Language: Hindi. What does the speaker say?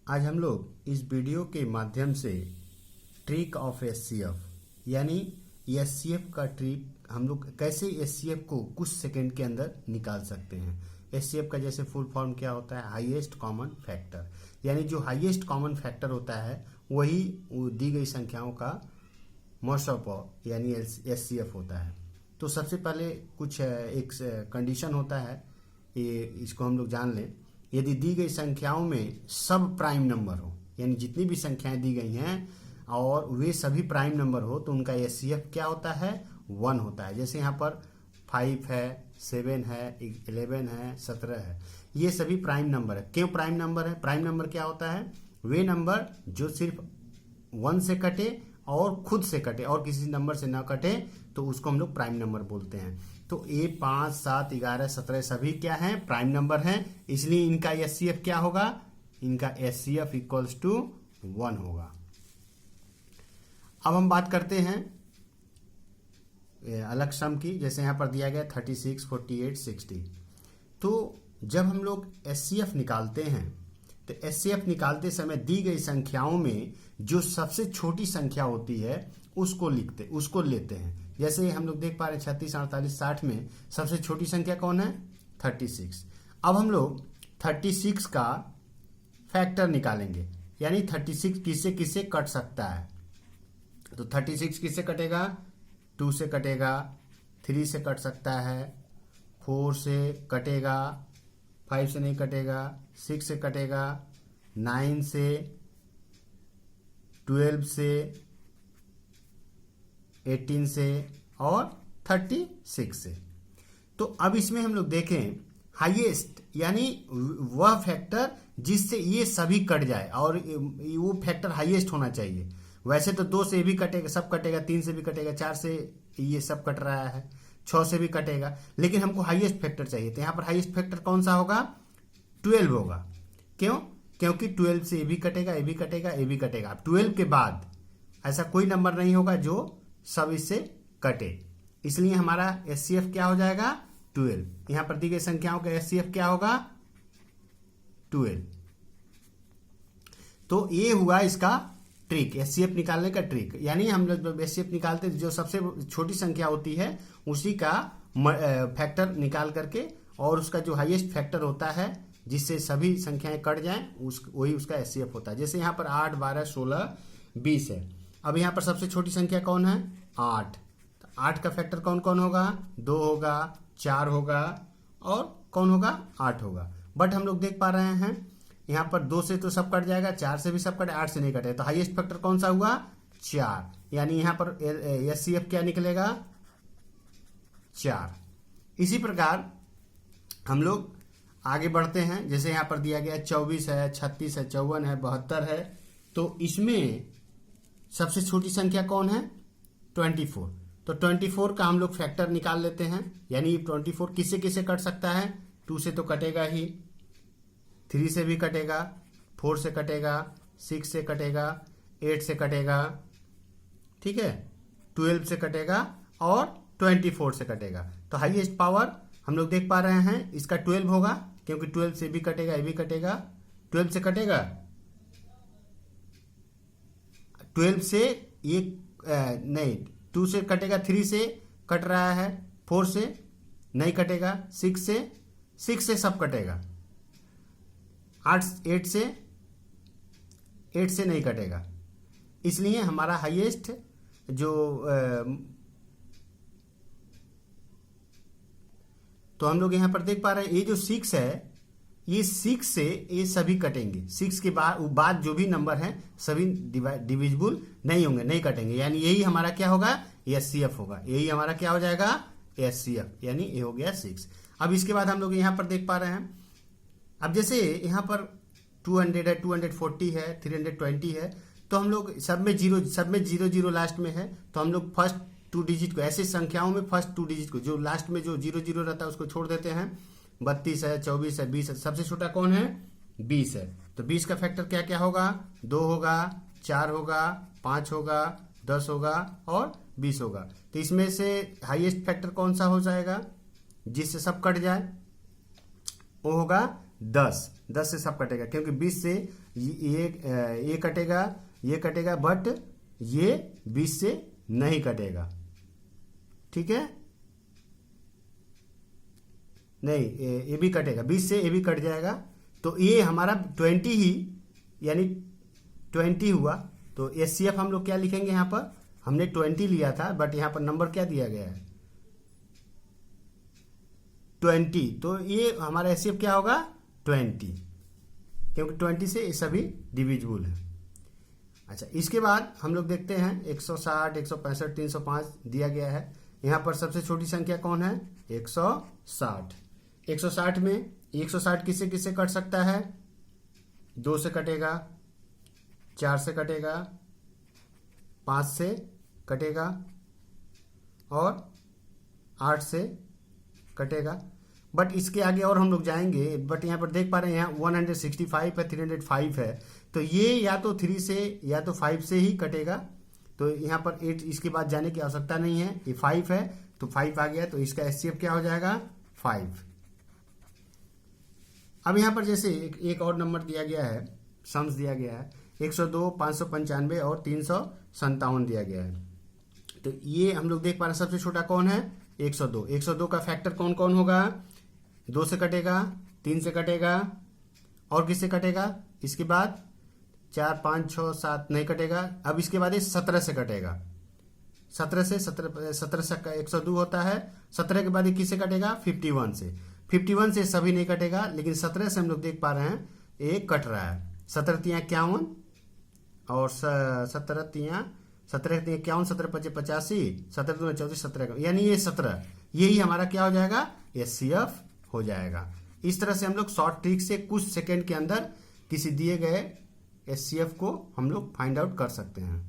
आज हम लोग इस वीडियो के माध्यम से ट्रिक ऑफ एचसीएफ यानी एचसीएफ का ट्रिक हम लोग कैसे एचसीएफ को कुछ सेकंड के अंदर निकाल सकते हैं। एचसीएफ का जैसे फुल फॉर्म क्या होता है, हाईएस्ट कॉमन फैक्टर, यानी जो हाईएस्ट कॉमन फैक्टर होता है वही दी गई संख्याओं का मोस्ट ऑफ यानी एचसीएफ होता है। तो सबसे पहले कुछ एक कंडीशन होता है, ये इसको हम लोग जान लें। यदि दी गई संख्याओं में सब प्राइम नंबर हो, यानी जितनी भी संख्याएं दी गई हैं और वे सभी प्राइम नंबर हो, तो उनका एचसीएफ क्या होता है, 1 होता है। जैसे यहाँ पर 5 है, 7 है, 11 है, 17 है, ये सभी प्राइम नंबर है। क्यों प्राइम नंबर है? प्राइम नंबर क्या होता है? वे नंबर जो सिर्फ 1 से कटे और खुद से कटे और किसी नंबर से ना कटे, तो उसको हम लोग प्राइम नंबर बोलते हैं। तो ये 5, 7, 11, 17 सभी क्या हैं, प्राइम नंबर हैं। इसलिए इनका एचसीएफ क्या होगा, इनका एचसीएफ इक्वल्स टू 1 होगा। अब हम बात करते हैं अलग सम की। जैसे यहाँ पर दिया गया 36, 48, 60। तो जब हम लोग एचसीएफ निकालते हैं तो एचसीएफ निकालते समय दी गई संख्याओं में जो सबसे छोटी संख्या होती है उसको लेते हैं। जैसे हम लोग देख पा रहे हैं 36, 48, 60 में सबसे छोटी संख्या कौन है, 36। अब हम लोग 36 का फैक्टर निकालेंगे, यानी 36 किससे किससे कट सकता है। तो 36 किससे कटेगा, 2 से कटेगा, 3 से कट सकता है, 4 से कटेगा, 5 से नहीं कटेगा, 6 से कटेगा, 9 से, 12 से, 18 से और 36 से। तो अब इसमें हम लोग देखें हाईएस्ट, यानी वह फैक्टर जिससे ये सभी कट जाए, और वो फैक्टर हाईएस्ट होना चाहिए। वैसे तो 2 से भी कटेगा, सब कटेगा, 3 से भी कटेगा, 4 से ये सब कट रहा है, 6 से भी कटेगा, लेकिन हमको हाईएस्ट फैक्टर चाहिए। तो यहाँ पर हाईएस्ट फैक्टर कौन सा होगा, 12 होगा। क्यों? क्योंकि 12 से ये भी कटेगा, ये भी कटेगा, ये भी कटेगा। अब 12 के बाद ऐसा कोई नंबर नहीं होगा जो सब इससे कटे, इसलिए हमारा एचसीएफ क्या हो जाएगा, 12। यहां पर दी गई संख्याओं का एचसीएफ क्या होगा, 12। तो ये हुआ इसका ट्रिक, एचसीएफ निकालने का ट्रिक। यानी हम लोग एचसीएफ निकालते जो सबसे छोटी संख्या होती है उसी का फैक्टर निकाल करके, और उसका जो हाईएस्ट फैक्टर होता है जिससे सभी संख्याएं कट जाएं, वही उसका एचसीएफ होता है। जैसे यहाँ पर 8, 12, 16, 20 है। अब यहाँ पर सबसे छोटी संख्या कौन है, 8। तो 8 का फैक्टर कौन कौन होगा, 2 होगा, 4 होगा और कौन होगा, 8 होगा। बट हम लोग देख पा रहे हैं यहाँ पर 2 से तो सब कट जाएगा, 4 से भी सब कटे, 8 से नहीं कटे। तो हाईएस्ट फैक्टर कौन सा हुआ, 4, यानी यहाँ पर एचसीएफ क्या निकलेगा, 4। इसी प्रकार हम लोग आगे बढ़ते हैं। जैसे यहाँ पर दिया गया 24 है, 36 है, 54 है, 72 है। तो इसमें सबसे छोटी संख्या कौन है, 24। तो 24 का हम लोग फैक्टर निकाल लेते हैं, यानी 24 किससे किससे कट सकता है, 2 से तो कटेगा ही, 3 से भी कटेगा, 4 से कटेगा, 6 से कटेगा, 8 से कटेगा, ठीक है, 12 से कटेगा और 24 से कटेगा। तो हाईएस्ट पावर हम लोग देख पा रहे हैं इसका 12 होगा, क्योंकि 12 से भी कटेगा, ये भी कटेगा, 12 से कटेगा, 12 से ये नहीं, 2 से कटेगा, 3 से कट रहा है, 4 से नहीं कटेगा, 6 से सब कटेगा, 8 से नहीं कटेगा। इसलिए हमारा हाईएस्ट जो तो हम लोग यहाँ पर देख पा रहे हैं ये जो 6 है, ये 6 से ये सभी कटेंगे। 6 के बाद जो भी नंबर हैं सभी डिविजिबल नहीं होंगे, नहीं कटेंगे, यानी यही हमारा क्या होगा, एचसीएफ होगा। यही हमारा क्या हो जाएगा, एचसीएफ, यानी ये हो गया 6। अब इसके बाद हम लोग यहाँ पर देख पा रहे हैं, अब जैसे यहाँ पर 200 है, 240 है, 320 है, तो हम लोग सब में 0 लास्ट में है, तो हम लोग फर्स्ट 2 डिजिट को, ऐसे संख्याओं में फर्स्ट 2 डिजिट को, जो लास्ट में जो 0 रहता है उसको छोड़ देते हैं। 32 है, 24 है, 20 है, सबसे छोटा कौन है, 20 है। तो 20 का फैक्टर क्या क्या होगा, 2 होगा, 4 होगा, 5 होगा, 10 होगा और 20 होगा। तो इसमें से हाईएस्ट फैक्टर कौन सा हो जाएगा, जिससे सब कट जाए, वो होगा 10। 10 से सब कटेगा, क्योंकि 20 से ये कटेगा, ये कटेगा, बट ये 20 से नहीं कटेगा। ठीक है, नहीं ये भी कटेगा, 20 से ये भी कट जाएगा, तो ये हमारा 20 ही, यानी 20 हुआ। तो एचसीएफ हम लोग क्या लिखेंगे, यहाँ पर हमने 20 लिया था, बट यहाँ पर नंबर क्या दिया गया है 20, तो ये हमारा एचसीएफ क्या होगा 20, क्योंकि 20 से ये सभी डिविजिबल है। अच्छा, इसके बाद हम लोग देखते हैं 160, 165, 305 दिया गया है। यहाँ पर सबसे छोटी संख्या कौन है 160। 160 में 160 किससे किससे कट सकता है, 2 से कटेगा, 4 से कटेगा, 5 से कटेगा और 8 से कटेगा। बट इसके आगे और हम लोग जाएंगे, बट यहाँ पर देख पा रहे हैं यहाँ 165 है, 305 है, तो ये या तो 3 से या तो 5 से ही कटेगा। तो यहाँ पर 8 इसके बाद जाने की आवश्यकता नहीं है, ये 5 है तो 5 आ गया, तो इसका एचसीएफ क्या हो जाएगा 5। अब यहाँ पर जैसे एक और नंबर दिया गया है, सम्स दिया गया है 102, 595 और 357 दिया गया है। तो ये हम लोग देख पा रहे हैं सबसे छोटा कौन है 102। 102 का फैक्टर कौन कौन होगा, 2 से कटेगा, 3 से कटेगा और किससे कटेगा, इसके बाद 4, 5, 6, 7 नहीं कटेगा। अब इसके बाद ये 17 से कटेगा, 17 से 102 होता है। 17 के बाद ये किससे कटेगा 51 से। 51 से सभी नहीं कटेगा, लेकिन 17 से हम लोग देख पा रहे हैं एक कट रहा है। 17 तियाँ 51 और 17 तियाँ 51, 17 पचे 85, 17 दूना 34, 17, यानी ये 17, यही हमारा क्या हो जाएगा एचसीएफ हो जाएगा। इस तरह से हम लोग शॉर्ट ट्रिक से कुछ सेकंड के अंदर किसी दिए गए एचसीएफ को हम लोग फाइंड आउट कर सकते हैं।